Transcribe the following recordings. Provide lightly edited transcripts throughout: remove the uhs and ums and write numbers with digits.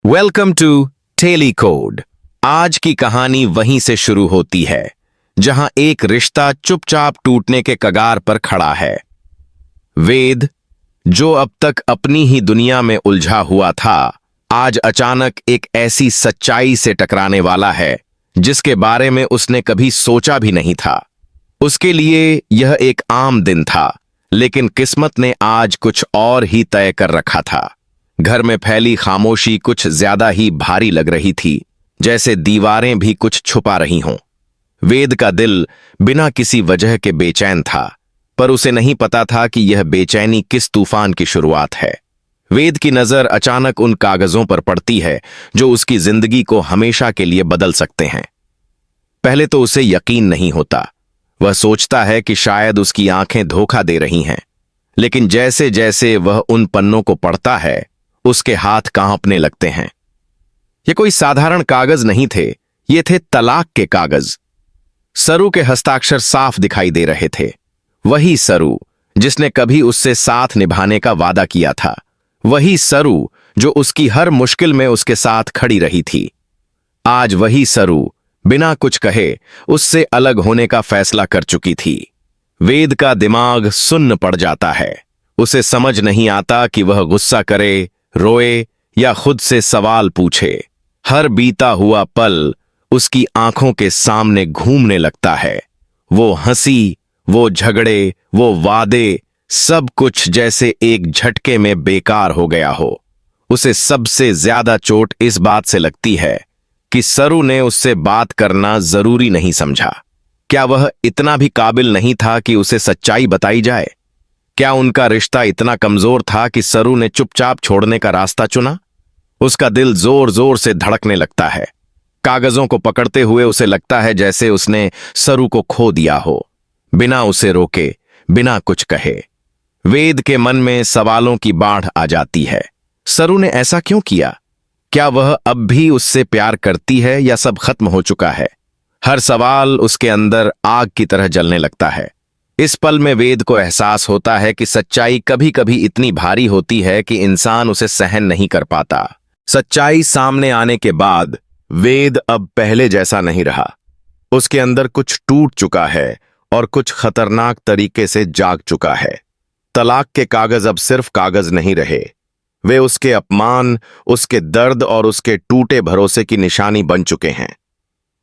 Welcome to tele code. आज की कहानी वहीं से शुरू होती है जहां एक रिश्ता चुपचाप टूटने के कगार पर खड़ा है। वेद, जो अब तक अपनी ही दुनिया में उलझा हुआ था, आज अचानक एक ऐसी सच्चाई से टकराने वाला है जिसके बारे में उसने कभी सोचा भी नहीं था। उसके लिए यह एक आम दिन था, लेकिन किस्मत ने आज कुछ और ही तय कर रखा था। घर में फैली खामोशी कुछ ज्यादा ही भारी लग रही थी, जैसे दीवारें भी कुछ छुपा रही हों। वेद का दिल बिना किसी वजह के बेचैन था, पर उसे नहीं पता था कि यह बेचैनी किस तूफान की शुरुआत है। वेद की नजर अचानक उन कागजों पर पड़ती है जो उसकी जिंदगी को हमेशा के लिए बदल सकते हैं। पहले तो उसे यकीन नहीं होता। वह सोचता है कि शायद उसकी आंखें धोखा दे रही हैं, लेकिन जैसे जैसे वह उन पन्नों को पढ़ता है, उसके हाथ कांपने लगते हैं। ये कोई साधारण कागज नहीं थे, ये थे तलाक के कागज। सरू के हस्ताक्षर साफ दिखाई दे रहे थे। वही सरू जिसने कभी उससे साथ निभाने का वादा किया था, वही सरू जो उसकी हर मुश्किल में उसके साथ खड़ी रही थी। आज वही सरू बिना कुछ कहे उससे अलग होने का फैसला कर चुकी थी। वेद का दिमाग सुन्न पड़ जाता है। उसे समझ नहीं आता कि वह गुस्सा करे, रोए या खुद से सवाल पूछे। हर बीता हुआ पल उसकी आंखों के सामने घूमने लगता है। वो हंसी, वो झगड़े, वो वादे, सब कुछ जैसे एक झटके में बेकार हो गया हो। उसे सबसे ज्यादा चोट इस बात से लगती है कि सरू ने उससे बात करना जरूरी नहीं समझा। क्या वह इतना भी काबिल नहीं था कि उसे सच्चाई बताई जाए? क्या उनका रिश्ता इतना कमजोर था कि सरू ने चुपचाप छोड़ने का रास्ता चुना? उसका दिल जोर जोर से धड़कने लगता है। कागजों को पकड़ते हुए उसे लगता है जैसे उसने सरू को खो दिया हो, बिना उसे रोके, बिना कुछ कहे। वेद के मन में सवालों की बाढ़ आ जाती है। सरू ने ऐसा क्यों किया? क्या वह अब भी उससे प्यार करती है या सब खत्म हो चुका है? हर सवाल उसके अंदर आग की तरह जलने लगता है। इस पल में वेद को एहसास होता है कि सच्चाई कभी कभी इतनी भारी होती है कि इंसान उसे सहन नहीं कर पाता। सच्चाई सामने आने के बाद वेद अब पहले जैसा नहीं रहा। उसके अंदर कुछ टूट चुका है और कुछ खतरनाक तरीके से जाग चुका है। तलाक के कागज अब सिर्फ कागज नहीं रहे। वे उसके अपमान, उसके दर्द और उसके टूटे भरोसे की निशानी बन चुके हैं।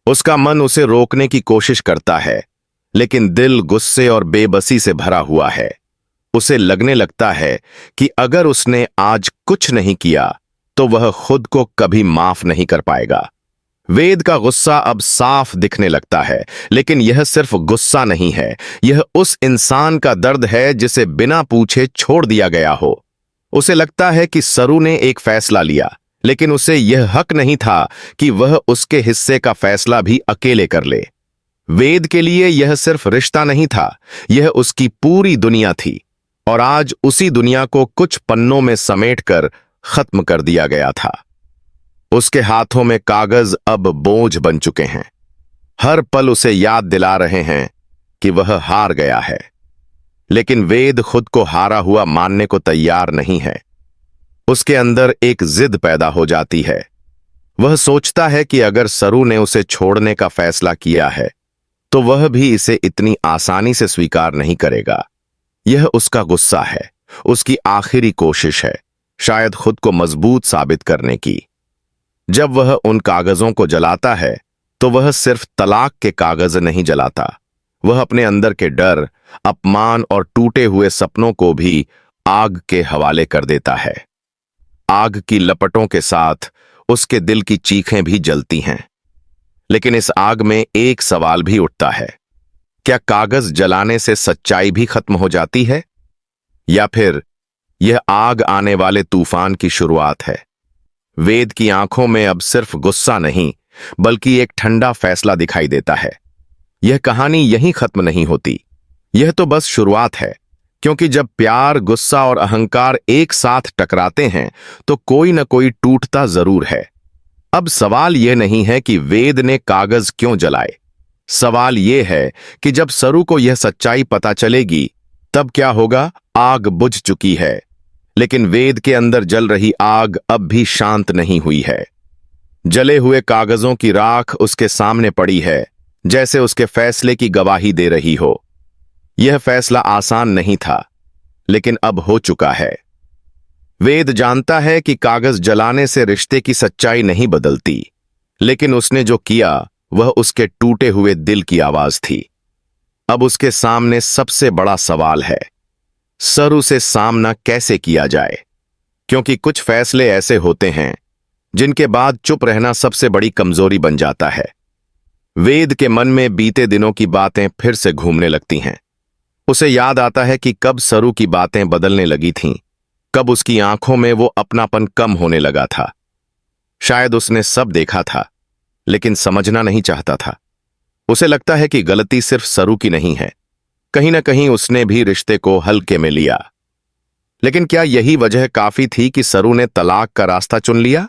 उसका मन उसे रोकने की कोशिश करता है, लेकिन दिल गुस्से और बेबसी से भरा हुआ है। उसे लगने लगता है कि अगर उसने आज कुछ नहीं किया तो वह खुद को कभी माफ नहीं कर पाएगा। वेद का गुस्सा अब साफ दिखने लगता है, लेकिन यह सिर्फ गुस्सा नहीं है, यह उस इंसान का दर्द है जिसे बिना पूछे छोड़ दिया गया हो। उसे लगता है कि सरू ने एक फैसला लिया, लेकिन उसे यह हक नहीं था कि वह उसके हिस्से का फैसला भी अकेले कर ले। वेद के लिए यह सिर्फ रिश्ता नहीं था, यह उसकी पूरी दुनिया थी, और आज उसी दुनिया को कुछ पन्नों में समेटकर खत्म कर दिया गया था। उसके हाथों में कागज अब बोझ बन चुके हैं। हर पल उसे याद दिला रहे हैं कि वह हार गया है, लेकिन वेद खुद को हारा हुआ मानने को तैयार नहीं है। उसके अंदर एक जिद पैदा हो जाती है। वह सोचता है कि अगर सरू ने उसे छोड़ने का फैसला किया है तो वह भी इसे इतनी आसानी से स्वीकार नहीं करेगा। यह उसका गुस्सा है, उसकी आखिरी कोशिश है, शायद खुद को मजबूत साबित करने की। जब वह उन कागजों को जलाता है तो वह सिर्फ तलाक के कागज नहीं जलाता, वह अपने अंदर के डर, अपमान और टूटे हुए सपनों को भी आग के हवाले कर देता है। आग की लपटों के साथ उसके दिल की चीखें भी जलती हैं। लेकिन इस आग में एक सवाल भी उठता है, क्या कागज जलाने से सच्चाई भी खत्म हो जाती है, या फिर यह आग आने वाले तूफान की शुरुआत है? वेद की आंखों में अब सिर्फ गुस्सा नहीं, बल्कि एक ठंडा फैसला दिखाई देता है। यह कहानी यहीं खत्म नहीं होती, यह तो बस शुरुआत है, क्योंकि जब प्यार, गुस्सा और अहंकार एक साथ टकराते हैं तो कोई न कोई टूटता जरूर है। अब सवाल यह नहीं है कि वेद ने कागज क्यों जलाए, सवाल यह है कि जब सरू को यह सच्चाई पता चलेगी तब क्या होगा? आग बुझ चुकी है, लेकिन वेद के अंदर जल रही आग अब भी शांत नहीं हुई है। जले हुए कागजों की राख उसके सामने पड़ी है, जैसे उसके फैसले की गवाही दे रही हो। यह फैसला आसान नहीं था, लेकिन अब हो चुका है। वेद जानता है कि कागज जलाने से रिश्ते की सच्चाई नहीं बदलती, लेकिन उसने जो किया वह उसके टूटे हुए दिल की आवाज थी। अब उसके सामने सबसे बड़ा सवाल है, सरू से सामना कैसे किया जाए, क्योंकि कुछ फैसले ऐसे होते हैं जिनके बाद चुप रहना सबसे बड़ी कमजोरी बन जाता है। वेद के मन में बीते दिनों की बातें फिर से घूमने लगती हैं। उसे याद आता है कि कब सरू की बातें बदलने लगी थीं, कब उसकी आंखों में वो अपनापन कम होने लगा था। शायद उसने सब देखा था, लेकिन समझना नहीं चाहता था। उसे लगता है कि गलती सिर्फ सरू की नहीं है, कहीं ना कहीं उसने भी रिश्ते को हल्के में लिया। लेकिन क्या यही वजह काफी थी कि सरू ने तलाक का रास्ता चुन लिया?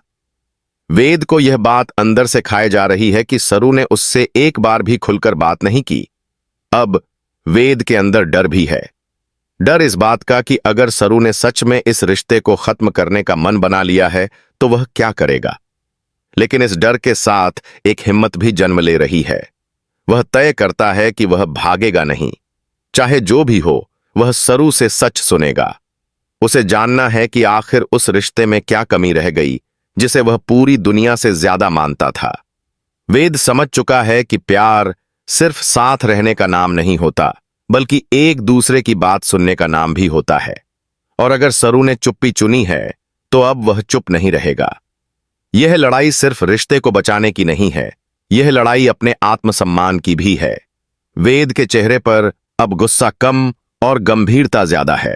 वेद को यह बात अंदर से खाए जा रही है कि सरू ने उससे एक बार भी खुलकर बात नहीं की। अब वेद के अंदर डर भी है। डर इस बात का कि अगर सरू ने सच में इस रिश्ते को खत्म करने का मन बना लिया है तो वह क्या करेगा। लेकिन इस डर के साथ एक हिम्मत भी जन्म ले रही है। वह तय करता है कि वह भागेगा नहीं, चाहे जो भी हो वह सरू से सच सुनेगा। उसे जानना है कि आखिर उस रिश्ते में क्या कमी रह गई जिसे वह पूरी दुनिया से ज्यादा मानता था। वेद समझ चुका है कि प्यार सिर्फ साथ रहने का नाम नहीं होता, बल्कि एक दूसरे की बात सुनने का नाम भी होता है। और अगर सरू ने चुप्पी चुनी है तो अब वह चुप नहीं रहेगा। यह लड़ाई सिर्फ रिश्ते को बचाने की नहीं है, यह लड़ाई अपने आत्मसम्मान की भी है। वेद के चेहरे पर अब गुस्सा कम और गंभीरता ज्यादा है।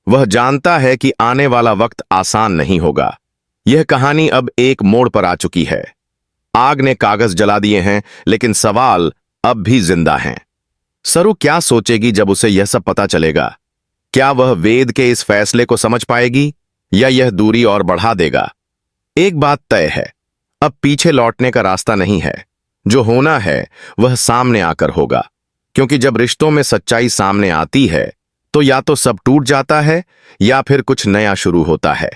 वह जानता है कि आने वाला वक्त आसान नहीं होगा। यह कहानी अब एक मोड़ पर आ चुकी है। आग ने कागज जला दिए हैं, लेकिन सवाल अब भी जिंदा हैं। सरू क्या सोचेगी जब उसे यह सब पता चलेगा? क्या वह वेद के इस फैसले को समझ पाएगी या यह दूरी और बढ़ा देगा? एक बात तय है, अब पीछे लौटने का रास्ता नहीं है। जो होना है वह सामने आकर होगा, क्योंकि जब रिश्तों में सच्चाई सामने आती है तो या तो सब टूट जाता है या फिर कुछ नया शुरू होता है।